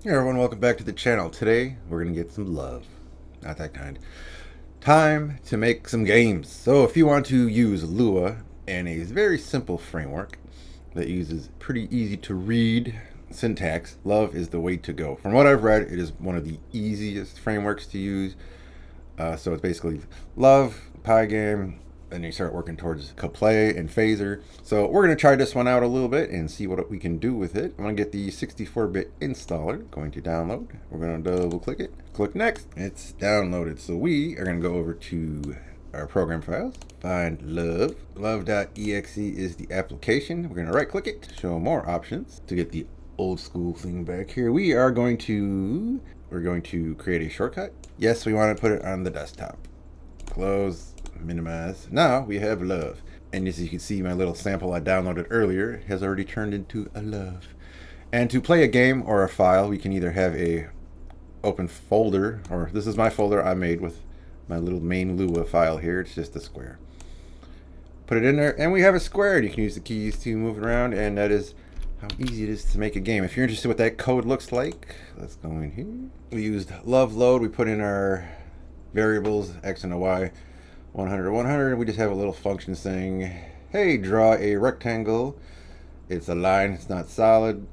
Hey everyone, welcome back to the channel. Today we're gonna get some love. Not that kind. Time to make some games. So if you want to use Lua and a very simple framework that uses pretty easy to read syntax, Love is the way to go. From what I've read, it is one of the easiest frameworks to use. So it's basically Love, Pygame, and you start working towards Coplay and Phaser. So we're going to try this one out a little bit and see what we can do with it. I'm going to get the 64-bit installer, going to download. We're going to double click it, click next. It's downloaded. So we are going to go over to our program files, find Love. Love.exe is the application. We're going to right click it, show more options to get the old school thing back here. We're going to create a shortcut. Yes, we want to put it on the desktop. Close, minimize. Now we have Love. And as you can see, my little sample I downloaded earlier has already turned into a Love. And to play a game or a file, we can either have a open folder, or this is my folder I made with my little main Lua file here. It's just a square. Put it in there, and we have a square. You can use the keys to move it around, and that is how easy it is to make a game. If you're interested in what that code looks like, let's go in here. We used love load. We put in our variables, x and a y, 100 or 100. We just have a little function saying, hey, draw a rectangle. It's a line, it's not solid.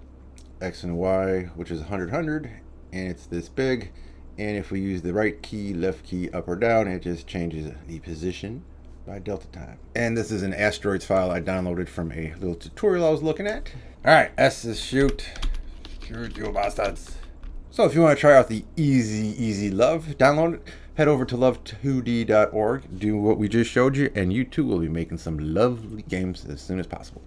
X and y, which is 100, 100, and it's this big. And if we use the right key, left key, up or down, it just changes the position by delta time. And this is an asteroids file I downloaded from a little tutorial I was looking at. All right, S is shoot. Shoot, you bastards. So if you want to try out the easy Love, download it. Head over to love2d.org, do what we just showed you, and you too will be making some lovely games as soon as possible.